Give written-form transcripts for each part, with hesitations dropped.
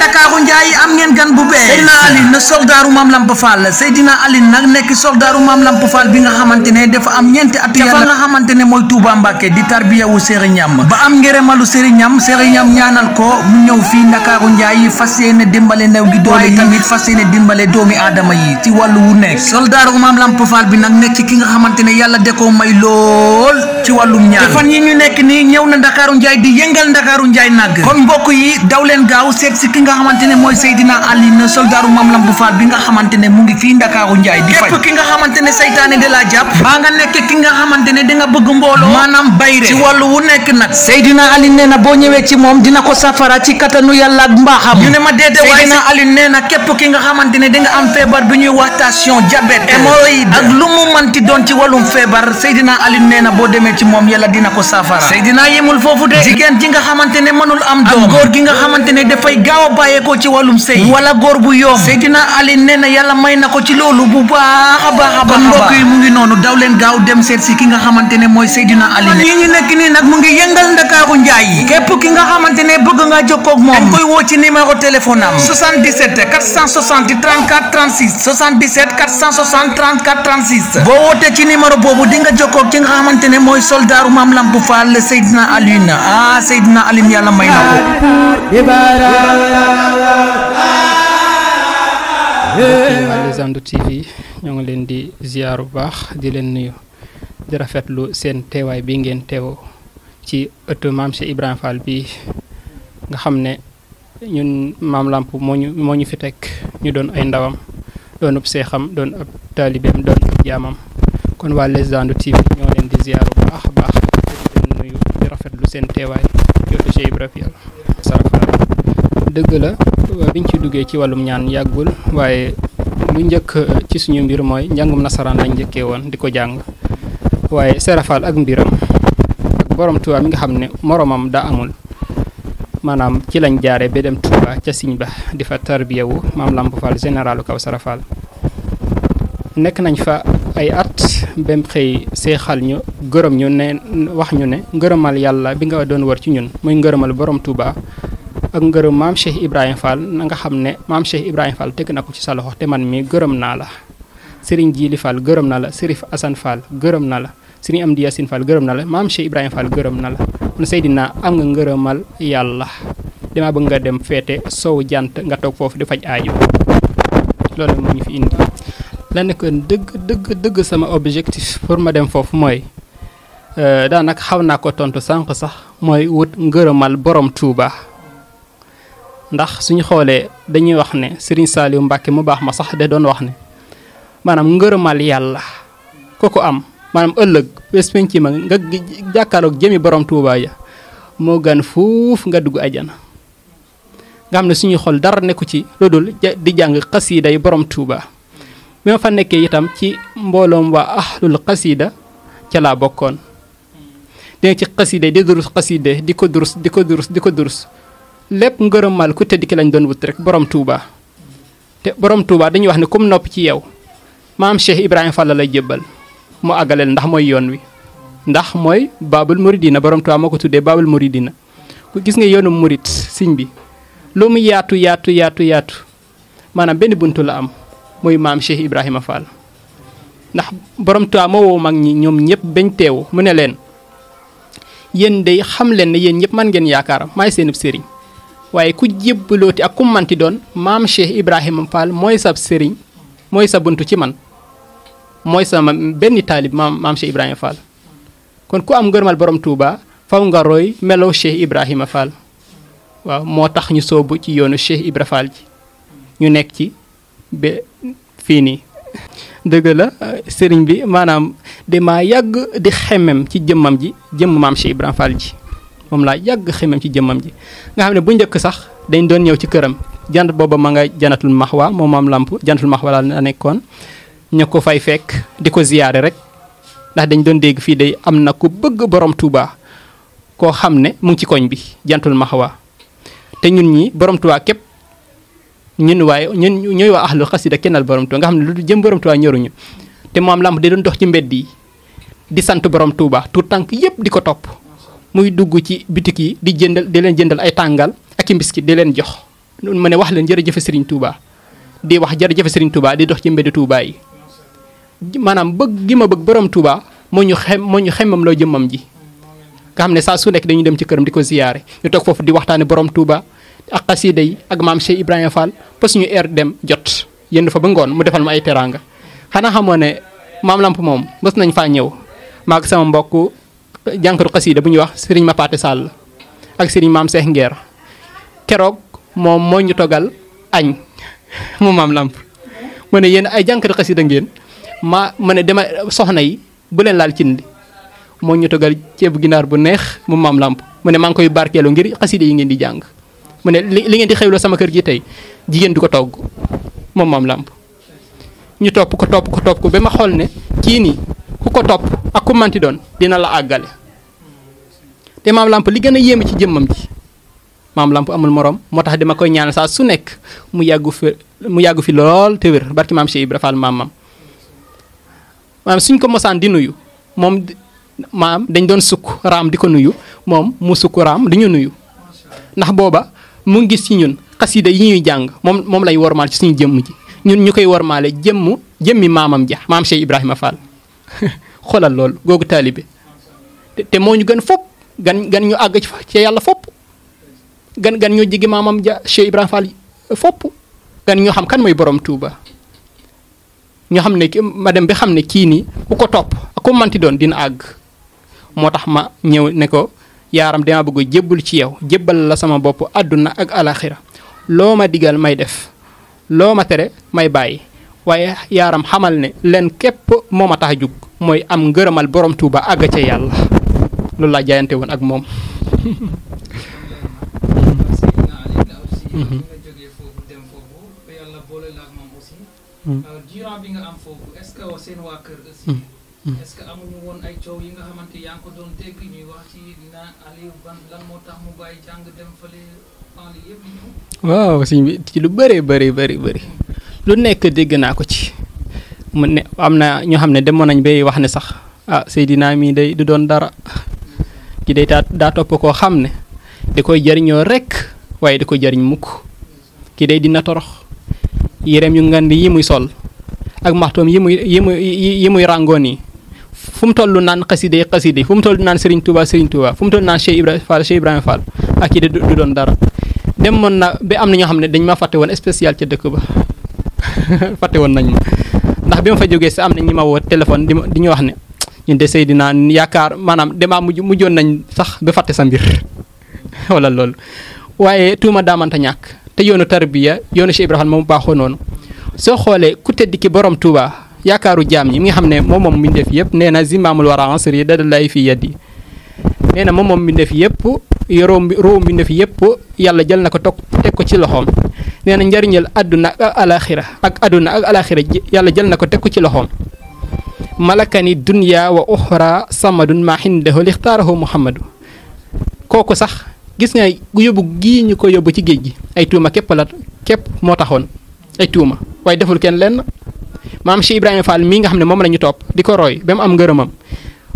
Ndakaaru Njaay am ngeen gan bu bees Seydina Aline soldaaru Maam Lamp Fall Seydina Aline nag nekk soldaaru Maam Lamp Fall bi nga xamante ne dafa am ñeenti atu yàlla nga xamante ne mooy Touba Mbàkke di tarbiyawu Serigne Ñam ba am ngërëmalu Serigne Ñam ñaanal ko mu ñëw fii Ndakaaru Njaay fas yéene dimbale new gi doole yi tamit fas yéene dimbale doomi aadama yi ci wàllu wu nekk soldaaru Maam Lamp Fall bi nag nekk ci ki nga xamante ne yàlla da koo may lool ci wàllum ñaan te fan yi ñu nekk nii ñëw na Ndakaaru Njaay di yëngal Ndakaaru Njaay nag kon mbokk yi daw leen gaaw seet si ki nga xamante ne mooy Seydina Aline soldaaru Maam Lamp Fall bi nga xamante ne mu ngi fii Ndakaaru Njaay di faj képp ki nga xamante ne saytaane da laa jàpp baa nga nekk ki nga xamante ne da nga bëgg mbooloo maanaam bayre ci wàllu wu nekk nag Seydina Aline nee na boo ñëwee ci moom dina ko safara ci kattanu yàlla ak mbaaxam ñu ne ma déedéet waaye Seydina Aline nee na képp ki nga xamante ne da nga am feebar bi ñuy wax tension diabète hémorroïde ak lu mu manti doon ci wàllum feebar Seydina Aline nee na boo demee ci moom yàlla dina ko safara Seydina yemul foofu de jigéen ji nga xamante ne mënul am doom góor gi nga xamante ne dafay gaaw a bàyyeekoo ci wàllum sëy wala góor bu yoom Seydina Aline nee na yàlla may na ko ci loolu bu baax a baax a baax kon mbokk yi mu ngi noonu daw leen gaaw dem seet si ki nga xamante ne mooy Seydina Aline ñi ñu nekk nii nag mu ngi yëngal Ndakaaru Njaay yi képp ki nga xamante ne bëgg nga jokkoo ak moom dañ koy woo ci numéro téléphone am 77 460 34 36 77 460 34 36 boo wootee ci numéro boobu di nga jokkoo ak ki nga xamante ne mooy soldaaru Maam Lamp Fall Seydina Aline Seydina Aline yàlla may na ko Légende TV ñoo ngi leen di ziar bu baax di leen nuyu di rafetlu seen teewaay bi ngeen teewoo ci ëttu Maam Cheikh Ibrahima Fall bi nga xam ne ñun Maam Lamp moo ñu fi teg ñu doon ay ndawam doon ab seexam doon ab taalibeem doon ab jaamam kon waa Légende TV ñoo leen di ziar bu baax a baax di leen nuyu di rafetlu seen teewaay ci ëttu Cheikh Ibrahima Fall dëgg la biñ ci duggee ci wàllum ñaan yàggul waaye lu njëkk ci suñu mbir mooy njàngum nasaraan lañ njëkkee woon di ko jàng waaye serafal ak mbiram ak borom Tuubaa mi nga xam ne moromam daa amul maanaam ci lañ jaaree ba dem Tuubaa ca siñ ba di fa tarbiyawu Maam Lamp Fall généralu kaw sarafal nekk nañ fa ay at bem xëy seexal ñu gërëm ñu ne wax ñu ne ngërëmal yàlla bi nga doon wër ci ñun muy ngërëmal borom Tuubaa ak ngërëm Maam Cheikh Ibrahima Fall na nga xam ne Maam Cheikh Ibrahima Fall teg na ko ci sa loxo te man mi gërëm naa la Serigne Djili Fall gërëm na la Serif Assane Fall gërëm na la Serigne Amdi Yacine Fall gërëm na la Maam Cheikh Ibrahima Fall gërëm na la kon Seydina am nga ngërëmal yàlla dama bëgg nga dem feete sow jant nga toog foofu di faj aajo loolu moo ñu fi indi la nekk dëgg sama objectif pour ma dem foofu mooy daanaka xaw naa ko tontu sànq sax mooy wut ngërëmal borom Touba. ndax suñu xoolee dañuy wax ne Serigne Saliou Mbacke mu baax ma sax de doon wax ne maanaam ngërëmal yàlla ko am maanaam ëllëg bés penc ma nga jàkkaaroog jëmi borom Touba ya moo gën fuuf nga dugg ajana nga xam ne suñuy xool dara nekku ci loolu di jàng xasiida yi borom Touba bi ma fa nekkee itam ci mbooloom waa ahlul xasiida ca laa bokkoon dégg ci xasiida di durus xasiida di ko durus lépp ngërëmal ku tedd ki lañ doon wut rek borom Touba te borom Touba dañuy wax ne comme nopp ci yow Maam Cheikh Ibrahima Fall lay jébbal mu àggaleel ndax mooy yoon wi ndax mooy Babul Muridina borom Touba moo ko tuddee Babul Muridina ku gis nga yoonu murit siñ bi lu mu yaatu maanaam benn buntu la am muy Maam Cheikh Ibrahima Fall ndax borom Touba moo woo mag ñi ñoom ñëpp bañ teewu mu ne leen yéen day xam leen ne yéen ñëpp man ngeen yaakaaram maay seenub sëriñ waaye ku jébbalooti ak ku manti doon Maam Cheikh Ibrahima Fall mooy sab sëriñ mooy sa buntu ci man mooy sama benn taalib maam Cheikh Ibrahima Fall kon ku am ngërëmal borom Touba faw nga roy melow Cheikh Ibrahima Fall waaw moo tax ñu soobu ci yoonu Cheikh Ibra Fall ji ñu nekk ci ba fii nii dëgg la sëriñ bi maanaam damaa yàgg di xemem ci jëmmam ji jëmm Maam Cheikh Ibrahima Fall ji moom laa yàgg xemem ci jëmmam ji nga xam ne bu njëkk sax dañ doon ñëw ci këram jant booba ma nga janatul maxwa moom Maam Lamp janatul maxwa la nekkoon ñu ko fay fekk di ko ziyaare rek ndax dañ doon dégg fii day am na ku bëgg borom Touba koo xam ne mu ngi ci koñ bi jantul maxwa te ñun ñi borom Touba képp ñun ñooy waa ahlu xasida kennal borom Touba nga xam ne lu jëm borom Touba ñoruñu te Maam Lamp da doon dox ci mbedd yi di sant borom Touba tout tànk yépp di ko topp muy dugg ci bitik yi di leen jëndal ay tàngal ak i mbiskit di leen jox mu ne wax leen jërëjëf Serigne Touba di wax jërëjëf Serigne Touba di dox ci mbedd Touba yi maanaam bëgg gi ma bëgg borom Touba moo ñu xemmam loo jëmmam ji nga xam ne saa su nekk dañuy dem ci këram di ko ziyaare ñu toog foofu di waxtaane borom Touba ak xasida yi ak maam Cheikh Ibrahima Fall parce que ñu heure dem jot yënd fa ba ngoon mu defal ma ay teraanga xanaa xamoo ne maam Lamp moom mës nañ faa ñëw maag sama mbokk jànkatu xasida bu ñuy wax Serigne Mapaté Sall ak Serigne maam Cheikh Nguer keroog moom moo ñu togal añ moom maam Lamp mu ne yéen ay jànkatu xasida ngeen ma ne dama soxna yi bu leen laal cin li moo ñu togal ceebu ginaar bu neex moom maam Lamp mu ne maa ngi koy barkeelu ngir xasida yi ngeen di jàng mu ne li ngeen di xewloo sama kër gi tey jigéen du ko togg moom maam Lamp ñu topp ko ba ma xool ne kii nii ku ko topp ak ku manti doon dina la àggale te maam Lamp li gën a yéeme ci jëmmam ji maam Lamp amul morom moo tax dama koy ñaanal saa su nekk mu yàggu fi lool te wér barki maam Cheikh Ibra Fall maam suñ ko mosaan di nuyu moom maam dañ doon sukk raam di ko nuyu moom mu sukk raam di ñu nuyu ndax booba mu ngi gis ci ñun xasida yi ñuy jàng moom lay wormaal ci suñu jëmm ji ñun ñu koy wormaale jëmmi maamam ja maam Cheikh Ibrahima Fall xoolal loolu googu taalibe te moo ñu gën fopp gan ñu àgg ci yàlla fopp gan ñoo jigi maamam ja Cheikh Ibrahima Fall fopp gan ñoo xam kan mooy borom Touba ñoo xam ne ma dem bi xam ne kii nii ku ko topp ak ku manti doon dina àgg moo tax ma ñëw ne ko yaaram dama bëgg jébbul ci yow jébbal la sama bopp àdduna ak alaxira loo ma digal may def loo ma tere may bàyyi waaye yaaram xamal ne leen képp moo ma tax a jug mooy am ngërëmal borom Touba àgg ca yàlla loolu laa jaayante woon ak moom. durant bi nga am foofu est-ce que seen waa kër aussi est-ce que amuñu woon ay coow yi nga xamante yaa ngi ko doon dégg ñuy wax ci naan Aliou lan moo tax mu bàyyi jàng dem fële temps yëpp li ñëw. waaw sëñ bi ci lu bëri lu nekk dégg naa ko ci mu ne am na ñoo xam ne demoon nañ bay wax ne sax Seydina mii day du doon dara ki day daa topp koo xam ne da koy jariñoo rek waaye da ko jariñ mukk ki day dina torox yéreem yu ngand yi muy sol ak maxtoom yi muy ràngoon yi fu mu toll naan xaside fu mu toll naan Serigne Touba fu mu toll naan Cheikh Ibrahima Fall ak kii du doon dara demoon na ba am na ñoo xam ne dañ ma fàtte woon spécial ca dëkk ba fàtte woon nañ ma ndax bi ma fa jógee si am na ñi ma woo téléphone di ñu wax ne ñun de Seydina yaakaar maanaam damaa mujjoon nañ sax ba fàtte sa mbir wala loolu waaye tuuma daamanta ñàkk te yoonu tarbiya yoonu Cheikh Ibrahima moom baaxoo noonu soo xoolee ku tedd ki borom Touba yaakaaru jaam ñi mi nga xam ne moom mbindeef yëpp nee na zimaamul wara ansri dadalay fi yaddi nee na moom mbindeef yëpp roo mbindeef yëpp yàlla jël na ko teg ko ci loxoom nee na njariñal àdduna ak alaxira yàlla jël na ko teg ko ci loxoom malakani dunya wa uxra samadun ma xindahu lixtaarahu muhammadu kooku sax gis nga yóbbu gii ñu ko yóbbu ci géej gi ay tuuma képp moo taxoon ay tuuma waaye deful kenn lenn maam Cheikh Ibrahima Fall mii nga xam ne moom la ñu topp di ko roy ba mu am ngërëmam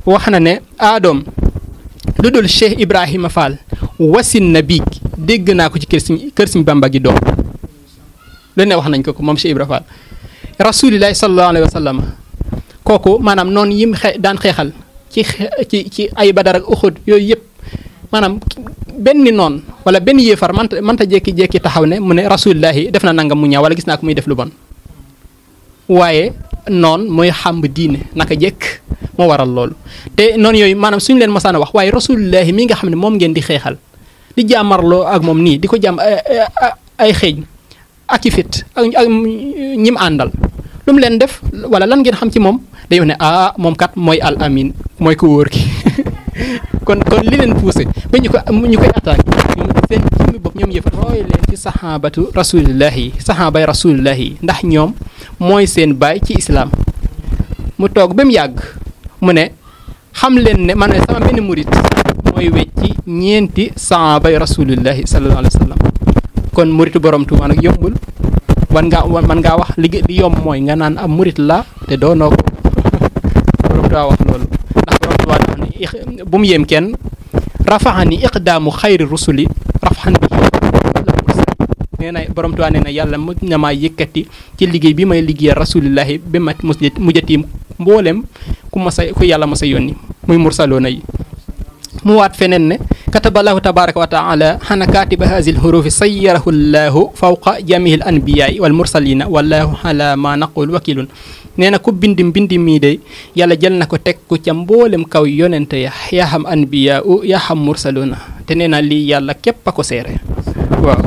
wax na ne aadoom lu dul Cheikh Ibrahima Fall wasin na biig dégg naa ko ci kër Sëñ Bamba gi doom lu ne wax nañ ko moom Cheikh Ibrahima Fall rasulillahi sallallahu alayhi wa sallam kooku maanaam noonu yim daan xeexal ci ay Badar ak Uxud yooyu yëpp maanaam benn noon wala benn yéefar manta jékki-jékki taxaw ne mu ne rasulillahi def na nangam mu ñaaw wala gis naa ko muy def lu bon waaye noon mooy xàmb diine naka jekk moo waral loolu te noonu yooyu maanaam suñu leen mosaan a wax waaye rasulillahi mi nga xam ne moom ngeen di xeexal di jaamarloo ak moom nii di ko jaam ay xeeñ ak i fit ak ñim àndal lu mu leen def wala lan ngeen xam ci moom day wax ne moom kat mooy al amin mooy ko wóor ki kon li leen poussé ba ñu koy attaqué ñoom seen jëmmi bopp ñoom yëfat roy leen ci saxaabatu rasulillahi saxaabay rasulillahi ndax ñoom mooy seen baay ci islaam mu toog ba mu yàgg mu ne xam leen ne man sama benn murit mooy wecci ñeenti saxaabay rasulillahi sallallahu alayhi wa sallam kon muritu borom Tuuba nag yombul man ngaa wax li yomb mooy nga naan am murit la te doonoo ko borom Tuuba wax loolu ndax borom Tuuba dafa ne bu mu yéem kenn rafaxani iqdaamu xayri rusuli rafaxan bi nee nee na borom Tuubaa nee na yàlla mu na maa yëkkati ci liggéey bi may liggéeyal rasulillahi ba ma mujjati mboolem ku yàlla masa yónni muy mursaloona yi. mu waat feneen ne kataballahu tabaraka wa taala xana katiba hasil hurufi sayyarahu llahu fawqa jamihil anbiyaai wal mursalina wallahu ala ma naqul wakilun. nee na ku bindi mii de yàlla jël na ko teg ko ca mboolem kaw yonente ya yaa xam anbiya yaa xam mursaluna te nee na lii yàlla képp a ko seere waaw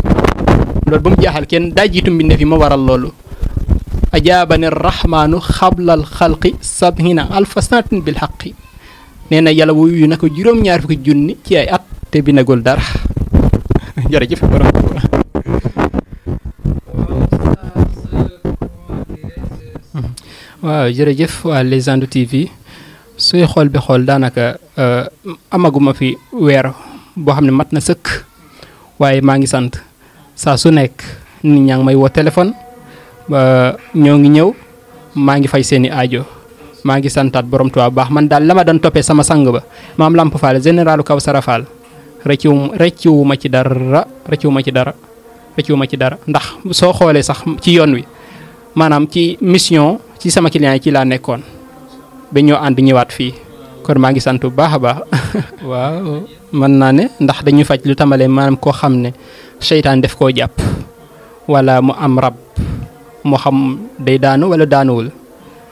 loolu ba mu jaaxal kenn daa jiitu mbinde fi ma waral loolu ajaabani rahmaanu xablal xalqi sabhina alfa sanatin bil xaqi nee na yàlla wuyu na ko juróom-ñaar fukki junni ci ay at te binagul dara jërëjëf borom waaw jërëjëf waa Légende TV suy xool bi xool daanaka amaguma fi weer boo xam ne mat na sëkk waaye maa ngi sant saa su nekk nit ñaa ngi may woo téléphone ñoo ngi ñëw maa ngi fay seeni aajo maa ngi santaat borom Tuubaa baax man daal la ma doon toppee sama sang ba maam Lamp Fall généralu Kawsara Fall rëccuwuma ci dara ndax soo xoolee sax ci yoon wi maanaam ci mission ci sama client yi ci laa nekkoon ba ñoo ànd ñëwaat fii kon maa ngi sant bu baax a baax waaw mën naa ne ndax dañuy faj lu tàmbalee maanaam koo xam ne seytaan def koo jàpp wala mu am rab moo xam day daanu wala daanuwul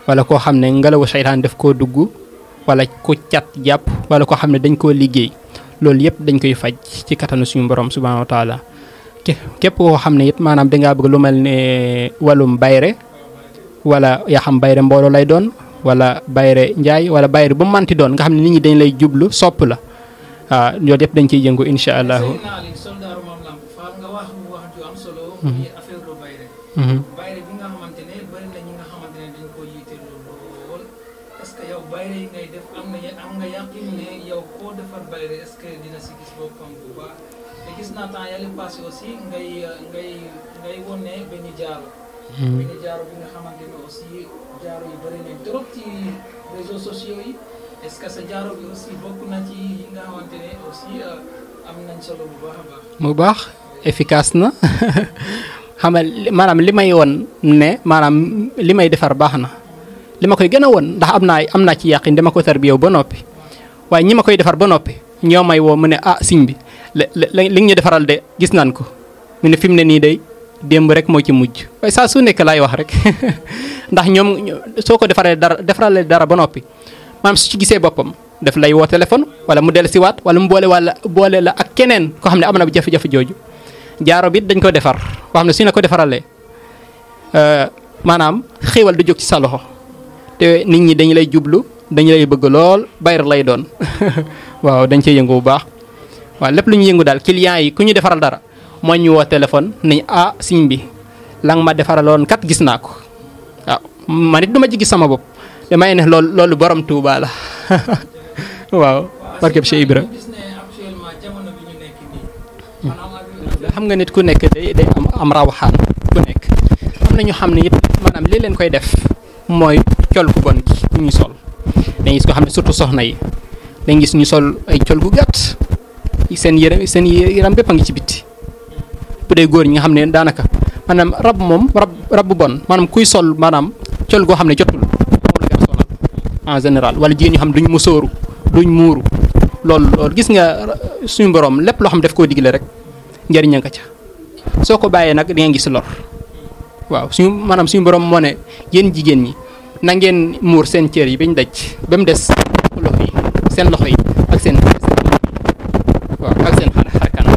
wala koo xam ne ngelawu seytaan def koo dugg wala ku cat jàpp wala koo xam ne dañ koo liggéey loolu yëpp dañ koy faj ci kattanu suñu borom subhaanahu wa taala képp koo xam ne it maanaam dangaa bëgg lu mel ne wàllum bayre wala yaa xam bayre mbooloo lay doon wala bayre njaay wala bayre bu manti doon nga xam ne nit ñi dañ lay jublu sopp la waaw loolu yëpp dañ ciy yëngu incha allahu. bayre bi nga xamante ne bari na ñi nga xamante ne dañ ko yitteel lool est-ce que yow bayre yi ngay def am nga yaqin ne yow koo defar bayre est-ce que dina si gis boppam bu baax te gis naa temps yàlla passé aussi ngay wone benn jaaro bi nga xamante ne aussi jaaro yi bari nañ trop ci réseaux sociaux yi est-ce que sa jaaro bi aussi bokk na ci yi nga xamante ne aussi am nañ solo bu baax a baax. mu baax efficace na xam nga maanaam li may woon ne maanaam li may defar baax na li ma koy gën a woon ndax am naa ci yàqin dama ko tarbiyew ba noppi waaye ñi ma koy defar ba noppi ñoo may woo mu ne siñ bi li nga ñu defaral de gis naan ko mu ne fi mu ne nii day démb rek moo ci mujj waaye saa su nekk laay wax rek ndax ñoom soo ko defaralee dara ba noppi maanaam su ci gisee boppam daf lay woo téléphone wala mu dellu siwaat wala mu boole la ak keneen koo xam ne am na jafe-jafe jooju jaaro bi dañ ko defar boo xam ne su ñu ko defaralee maanaam xéewal du jóg ci sa loxo te nit ñi dañu lay jublu dañu lay bëgg lool bayr lay doon waaw dañ cey yëngu bu baax waaw lépp lu ñu yëngu daal clients yi ku ñu defaral dara moo ñu woo téléphone nañ siñ bi la nga ma defaraloon kat gis naa ko waaw man it du ma ci gis sama bopp damay ne loolu borom Tuubaa la waaw barkeb Cheikh Ibra xam nga nit ku nekk day am rawaxaan ku nekk am na ñu xam ne it maanaam li leen koy def mooy col gu bon gi ñuy sol dañuy gis ko xam ne surtout soxna yi dañuy gis ñu sol ay col gu gàtt seen yaram bépp a ngi ci bitti bu dee góor ñi nga xam ne daanaka maanaam rab bu bon maanaam kuy sol maanaam col goo xam ne jotul moom la gën a sonal en général wala jigéen ñu xam duñ musóoru duñ muuru loolu gis nga suñu borom lépp loo xam daf koo digle rek njëriñ nga ca soo ko bàyyee nag di nga gis lor waaw suñu borom moo ne yéen jigéen ñi na ngeen muur seen cër yi bañ daj ba mu des loxo yi seen loxo yi ak seen waaw ak seen xar kanam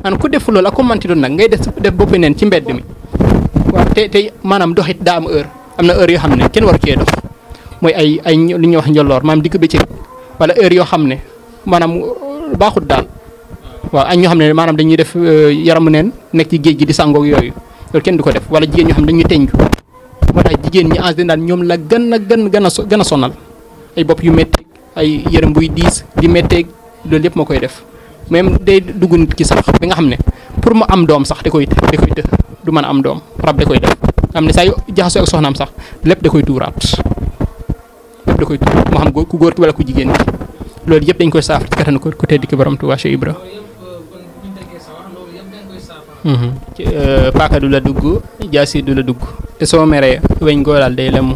an ku def loolu ak ko manti doon nag ngay def bopp neen ci mbedd mi waaw te maanaam doxit daa am na heure yoo xam ne kenn waru cee dox mooy ay li ñuy wax njolloor maanaam digg bëccëg wala heure yoo xam ne maanaam baaxut daal waaw ak ñoo xam ne maanaam dañuy def yaramu neen nekk ci géej gi di sangoog yooyu loolu kenn du ko def wala jigéen ñoo xam ne dañuy teñju moo tax jigéen ñi en général ñoom la gën a sonal ay bopp yu métteeg ay yaram buy diis di métteeg loolu yëpp moo koy def même day dugg nit ki sax bi nga xam ne pour mu am doom sax da koy të du mën a am doom rab da koy def am ne saa yu jaxasoo ak soxnaam sax lépp da koy tuuraat moo xam ku góor ki wala ku jigéen ki loolu yëpp dañ koy saafara ci kattanu ko tedd ki borom Tuubaa Cheikh Ibra paaka du la dugg jaasi du la dugg te soo meree weñ goo daal day lemu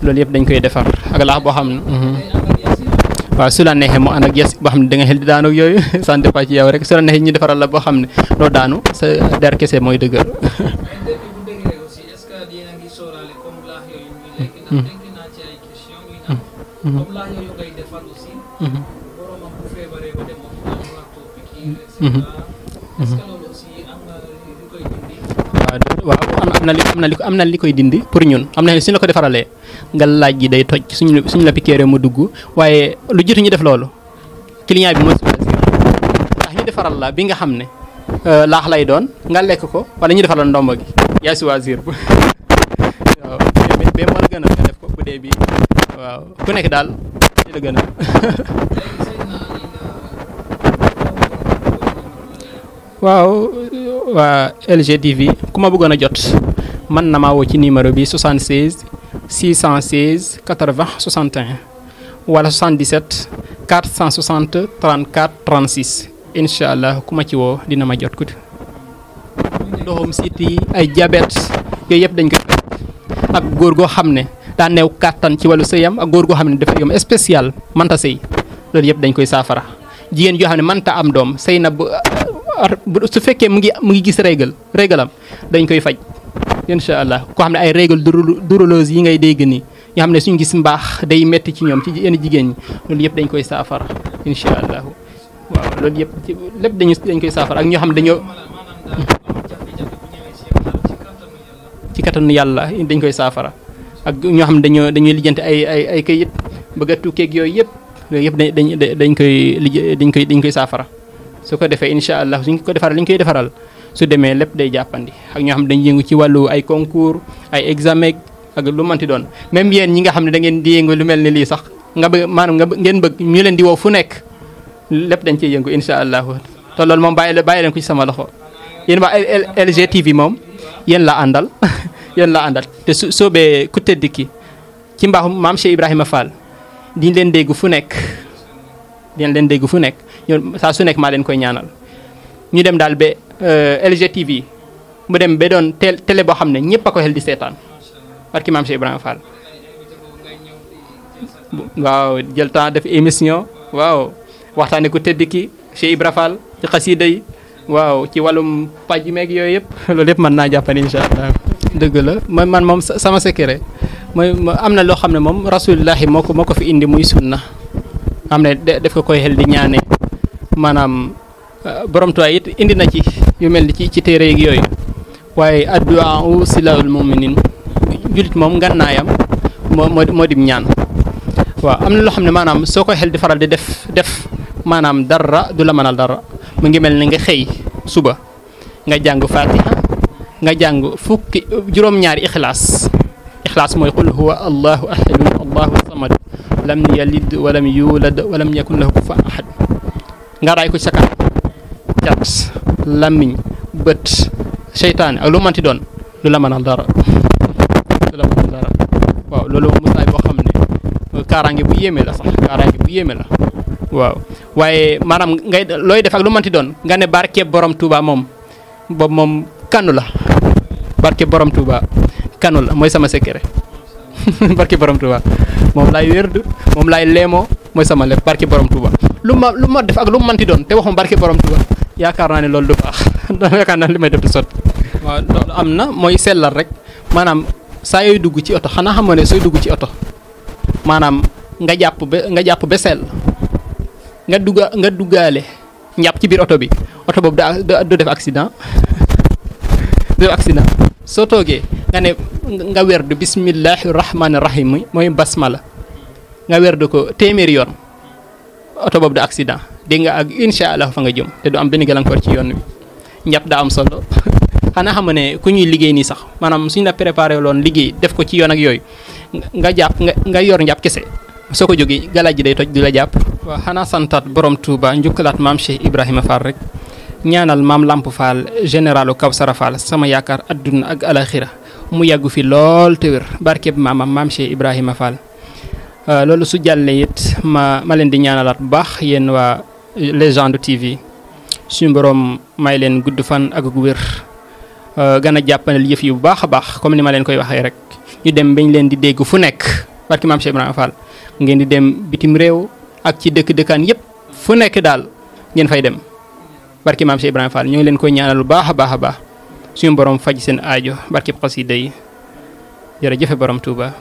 loolu yëpp dañ koy defar ak laax boo xam ne waaw su la neexee mu ànd ak jaasi boo xam ne da nga xel di daanu ak yooyu ça dépend ci yow rek su la neexee ñu defaral la boo xam ne doo daanu sa der kese mooy dëgër waaw am na li koy dindi pour ñun am na suñu la ko defaralee nga laaj gi day toj suñu la piqûre mu dugg waaye lu jiitu ñu def loolu client bi mooy ndax ñu defaral la bi nga xam ne laax lay doon nga lekk ko wala ñu defaral ndomba gi yaa si choisir waaw bee moo la gën a nga def ko bu dee bi waaw ku nekk daal li la gën a waaw waa LG TV ku ma bëggoon a jot man na maa woo ci numéro bi 76 616 80 61 wala 77 460 34 36 incha allah ku ma ci woo dina ma jot kuti ndoxum siti ay diabète yooyu yëpp dañ koy ak góor goo xam ne daa neew kàttan ci wàllu sëyam ak góor goo xam ne dafa yom spécial manta sëy loolu yëpp dañ koy saafara jigéen joo xam ne manta am doom sëy na su fekkee mu ngi gis régalam dañ koy faj incha allah koo xam ne ay régal douloureuse yi ngay dégg nii ñoo xam ne suñu gis mbaax day metti ci ñoom ci yenn jigéen ñi loolu yëpp dañ koy saafara incha allah waaw loolu yëpp lépp dañ koy saafara ak ñoo xam ne dañoo ci kattanu yàlla dañ koy saafara ak ñoo xam ne dañuy lijjanti ay kayit bëgg a tukkeeg yooyu yëpp loolu yëpp dañ koy saafara su ko defee incha allah suñ ko defaral li ñu koy defaral su demee lépp day jàppandi ak ñoo xam ne dañuy yëngu ci wàllu ay concours ay examen ak lu manti doon même yéen ñi nga xam ne da ngeen di yëngu lu mel ni lii sax nga bëgg maanaam ngeen bëgg ñu leen di woo fu nekk lépp dañ ciy yëngu incha allah te loolu moom bàyyi leen ko ci sama loxo yéen waa LG TV moom yéen la àndal yéen la àndal te su soobee ku tëdd ki ci mbaaxu maam Cheikh Ibrahima Fall diñ leen dégg fu nekk ñoom saa su nekk maa leen koy ñaanal ñu dem daal ba LG TV mu dem ba doon télé boo xam ne ñëpp a ko xel di seetaan barki maam Cheikh Ibrahima Fall waaw jël temps def émission waaw waxtaane ko tëdd ki Cheikh Ibrahima Fall ci xasida yi waaw ci wàllum paj meeg yooyu yëpp loolu yëpp mën naa jàppane incha allah dëgg la man moom sama secret mooy am na loo xam ne moom rasulillahi moo ko fi indi muy sunna am ne def ko koy xel di ñaane maanaam borom tuwaay it indi na ci yu mel ni ci téere yeeg yooyu waaye addu'a silaahul mu'minin julit moom ngànnaayam moo dim ñaan waaw am na loo xam ne maanaam soo koy xel di faral di def maanaam dara du la mënal dara mu ngi mel ni nga xëy suba nga jàng fatiha nga jàng juróom-ñaari ixlaas mooy qul huwa allahu ahadun allahu samad lam yalid walam yulad walam yakun lahu kufuwan ahad nga raay ko ci sa kanam cat lamiñ bët seytaane ak lu manti doon du la mënal dara waaw loolu musaay boo xam ne kaaraange bu yéeme la waaw waaye maanaam ngay looy def ak lu manti doon nga ne barke borom Touba moom boobu moom kanu la barke borom Touba kanu la mooy sama secret barke borom Touba moom laay wérdu moom laay leemoo mooy sama lépp barke borom Touba lu ma def ak lu mu manti doon te waxuma barke borom Touba yaakaar naa ne loolu du baax yaakaar naa li may def du sot waaw loolu am na mooy sellal rek maanaam saa yooy dugg ci oto xanaa xam nga ne sooy dugg ci oto maanaam nga jàpp ba sell nga duggaale njàpp ci biir oto bi oto boobu du def accident soo toogee nga ne nga werdu bismillahi rahmaani rahim mooy basmala nga werdu ko téeméeri yoon oto boobu du accident dégg nga ak incha allah fa nga jëm te du am benn gàllankoor ci yoon wi njàpp daa am solo xanaa xam ne ku ñuy liggéey nii sax maanaam suñu la préparé loon liggéey def ko ci yoon ak yooyu nga jàpp nga yor njàpp kese soo ko jógee galaaj ji day toj du la jàpp. waaw xanaa santaat borom Touba njukkalaat maam Cheikh Ibrahima Fall rek ñaanal maam Lamp Fall généralu Kawsara Fall sama yaakaar adduna ak alaxira mu yàggu fi lool te wér barkeb maam Cheikh Ibrahima Fall. loolu su jàllee it ma leen di ñaanalaat bu baax yéen waa Légende TV suñu borom may leen gudd fan ak gu wér gën a jàppanal yëf yi bu baax a baax comme ni ma leen koy waxee rek ñu dem bañ leen di dégg fu nekk barki maam Cheikh Ibrahima Fall ngeen di dem bitim réew ak ci dëkk-dëkkaan yëpp fu nekk daal ngeen fay dem barki maam Cheikh Ibrahima Fall ñu ngi leen koy ñaanal lu baax a baax a baax suñu borom faj seen aajo barki xasida yi jërëjëf borom Touba.